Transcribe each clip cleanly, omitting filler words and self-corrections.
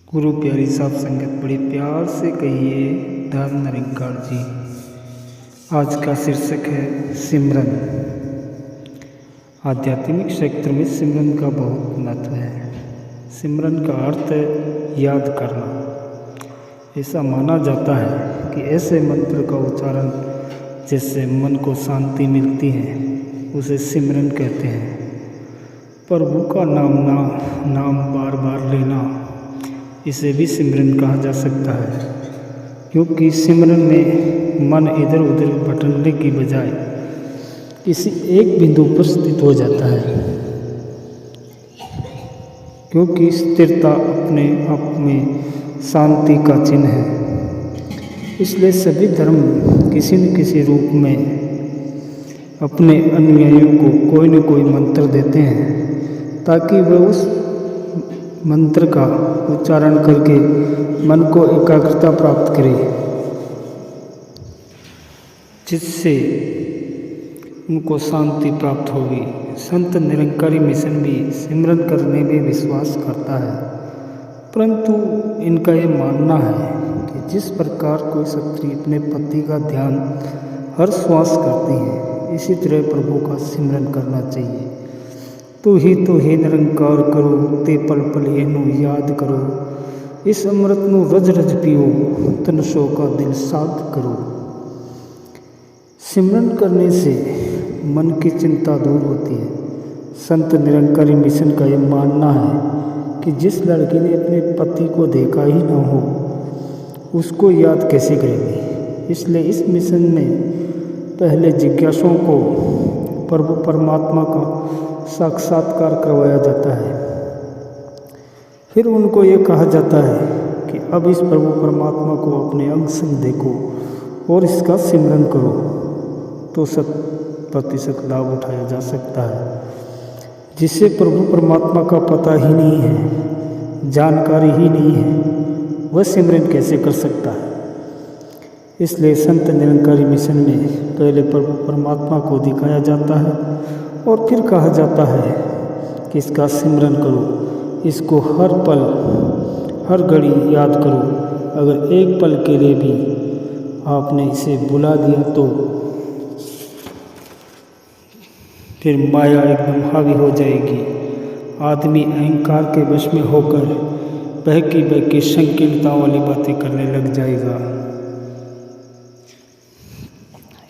गुरु प्यारी साहब संगत बड़े प्यार से कहिए धर्म निरंकार जी। आज का शीर्षक है सिमरन। आध्यात्मिक क्षेत्र में सिमरन का बहुत महत्व है। सिमरन का अर्थ है याद करना। ऐसा माना जाता है कि ऐसे मंत्र का उच्चारण जिससे मन को शांति मिलती है उसे सिमरन कहते हैं। प्रभु का नाम बार बार लेना, इसे भी सिमरन कहा जा सकता है, क्योंकि सिमरन में मन इधर उधर भटकने की बजाय किसी एक बिंदु पर स्थित हो जाता है, क्योंकि स्थिरता अपने आप में शांति का चिन्ह है। इसलिए सभी धर्म किसी न किसी रूप में अपने अनुयायियों को कोई न कोई मंत्र देते हैं ताकि वह उस मंत्र का उच्चारण करके मन को एकाग्रता प्राप्त करे, जिससे उनको शांति प्राप्त होगी। संत निरंकारी मिशन भी सिमरन करने में विश्वास करता है, परंतु इनका ये मानना है कि जिस प्रकार कोई स्त्री अपने पति का ध्यान हर श्वास करती है, इसी तरह प्रभु का सिमरन करना चाहिए। तू ही निरंकार करो, ते पल पल एनु याद करो, इस अमृत नू रज रज पियो, तन सो का दिल साध करो। सिमरन करने से मन की चिंता दूर होती है। संत निरंकारी मिशन का यह मानना है कि जिस लड़की ने अपने पति को देखा ही ना हो, उसको याद कैसे करेगी। इसलिए इस मिशन में पहले जिज्ञासुओं को प्रभु परमात्मा का साक्षात्कार करवाया जाता है। फिर उनको ये कहा जाता है कि अब इस प्रभु परमात्मा को अपने अंग संग देखो और इसका सिमरन करो, तो 100% लाभ उठाया जा सकता है। जिसे प्रभु परमात्मा का पता ही नहीं है, जानकारी ही नहीं है, वह सिमरन कैसे कर सकता है। इसलिए संत निरंकारी मिशन में पहले प्रभु परमात्मा को दिखाया जाता है और फिर कहा जाता है कि इसका सिमरन करो, इसको हर पल हर घड़ी याद करो। अगर एक पल के लिए भी आपने इसे बुला दिया तो फिर माया एकदम हावी हो जाएगी। आदमी अहंकार के वश में होकर बहकी संकीर्णताओं वाली बातें करने लग जाएगा।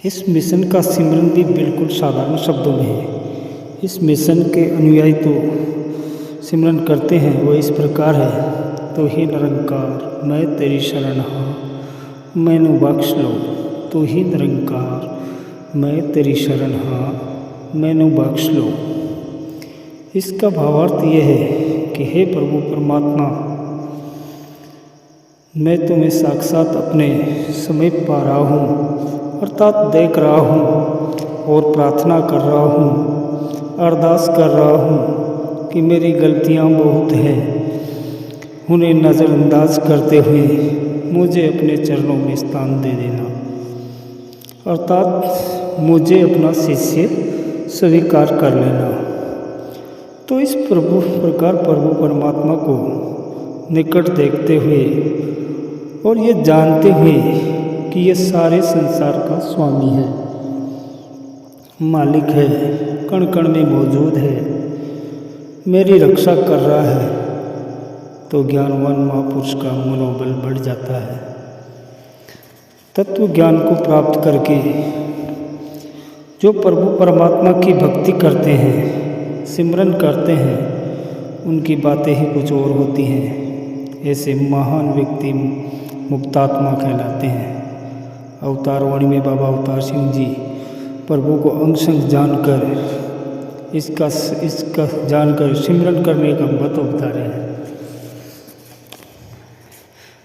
इस मिशन का सिमरन भी बिल्कुल साधारण शब्दों में है। इस मिशन के अनुयायी तो सिमरन करते हैं, वो इस प्रकार है। तो ही निरंकार मैं तेरी शरण हाँ, मैनू बख्श लो। तो ही निरंकार मैं तेरी शरण हाँ, मैनू बख्श लो। इसका भावार्थ यह है कि हे प्रभु परमात्मा, मैं तुम्हें साक्षात अपने समीप पा रहा हूँ, अर्थात देख रहा हूँ और प्रार्थना कर रहा हूँ, अरदास कर रहा हूँ कि मेरी गलतियाँ बहुत हैं, उन्हें नज़रअंदाज करते हुए मुझे अपने चरणों में स्थान दे देना, अर्थात मुझे अपना शिष्य स्वीकार कर लेना। तो इस प्रकार प्रभु परमात्मा को निकट देखते हुए और ये जानते हुए कि ये सारे संसार का स्वामी है, मालिक है, कण कण में मौजूद है, मेरी रक्षा कर रहा है, तो ज्ञानवान महापुरुष का मनोबल बढ़ जाता है। तत्व ज्ञान को प्राप्त करके जो प्रभु परमात्मा की भक्ति करते हैं, सिमरन करते हैं, उनकी बातें ही कुछ और होती हैं। ऐसे महान व्यक्ति मुक्तात्मा कहलाते हैं। अवतार वाणी में बाबा अवतार सिंह जी प्रभु को अंग संग जानकर इसका जानकर सिमरन करने का मत बता रहे हैं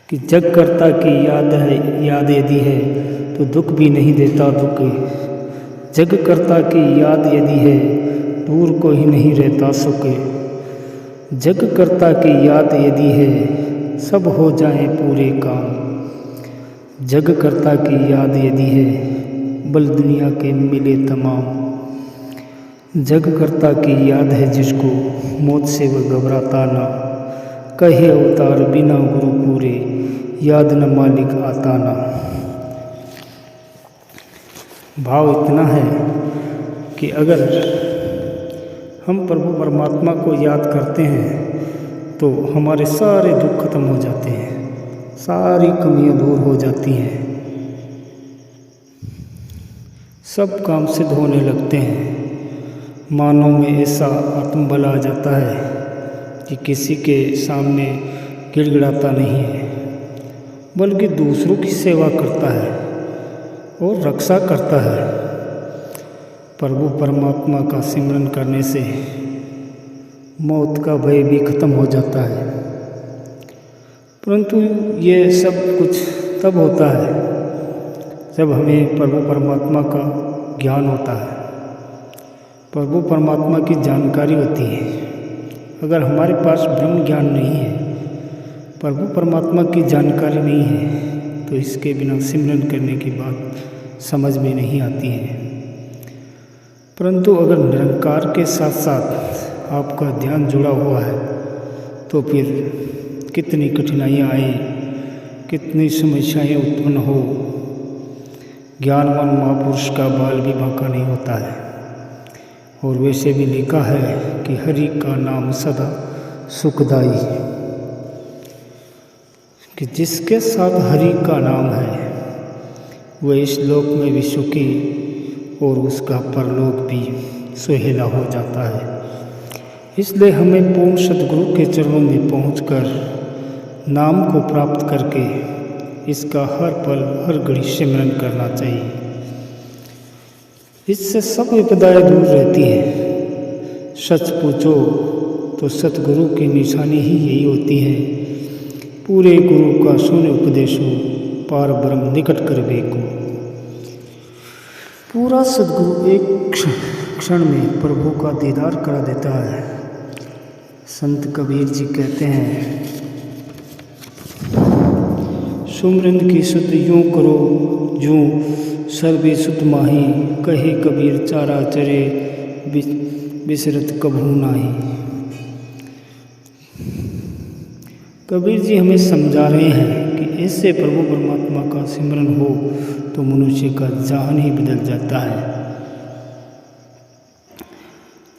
कि जग कर्ता की याद यदि है तो दुख भी नहीं देता दुख। जग कर्ता की याद यदि है दूर को ही नहीं रहता सुख। जग कर्ता की याद यदि है सब हो जाए पूरे काम। जग कर्ता की याद यदि है बल दुनिया के मिले तमाम। जग कर्ता की याद है जिसको मौत से वह घबराता ना। कहे अवतार बिना गुरु पूरे, याद न मालिक आता ना। भाव इतना है कि अगर हम प्रभु परमात्मा को याद करते हैं तो हमारे सारे दुख खत्म हो जाते हैं, सारी कमियां दूर हो जाती हैं, सब काम सिद्ध होने लगते हैं। मानव में ऐसा आत्मबल आ जाता है कि किसी के सामने गिड़गिड़ाता नहीं है, बल्कि दूसरों की सेवा करता है और रक्षा करता है। प्रभु परमात्मा का सिमरन करने से मौत का भय भी खत्म हो जाता है। परंतु ये सब कुछ तब होता है जब हमें प्रभु परमात्मा का ज्ञान होता है, प्रभु परमात्मा की जानकारी होती है। अगर हमारे पास ब्रह्म ज्ञान नहीं है, प्रभु परमात्मा की जानकारी नहीं है, तो इसके बिना सिमरन करने की बात समझ में नहीं आती है। परंतु अगर निरंकार के साथ साथ आपका ध्यान जुड़ा हुआ है तो फिर कितनी कठिनाइयाँ आए, कितनी समस्याएं उत्पन्न हो, ज्ञानवान महापुरुष का बाल भी बांका नहीं होता है। और वैसे भी लिखा है कि हरि का नाम सदा सुखदाई, कि जिसके साथ हरि का नाम है वह इस लोक में भी सुखी और उसका परलोक भी सुहेला हो जाता है। इसलिए हमें पूर्ण सद्गुरु के चरणों में पहुंचकर नाम को प्राप्त करके इसका हर पल हर घड़ी सिमरन करना चाहिए। इससे सब विपदाएं दूर रहती हैं। सच पूछो तो सतगुरु की निशानी ही यही होती है, पूरे गुरु का सुने उपदेशो, पार ब्रह्म निकट कर बेको। पूरा सद्गुरु एक क्षण में प्रभु का दीदार करा देता है। संत कबीर जी कहते हैं, सुमरन की सुध यूं करो जूं सर्वे सुध माही, कहे कबीर चारा चरे बिसरत कभू नाही। कबीर जी हमें समझा रहे हैं कि ऐसे प्रभु परमात्मा का सिमरन हो तो मनुष्य का जहान ही बदल जाता है।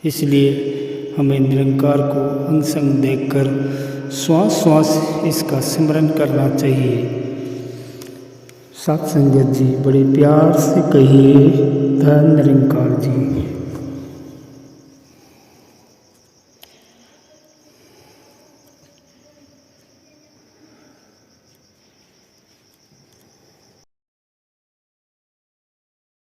इसलिए हमें निरंकार को अंग संग देखकर श्वास श्वास इसका सिमरन करना चाहिए। साथ संगत जी बड़े प्यार से कहिए, धन निरंकार जी।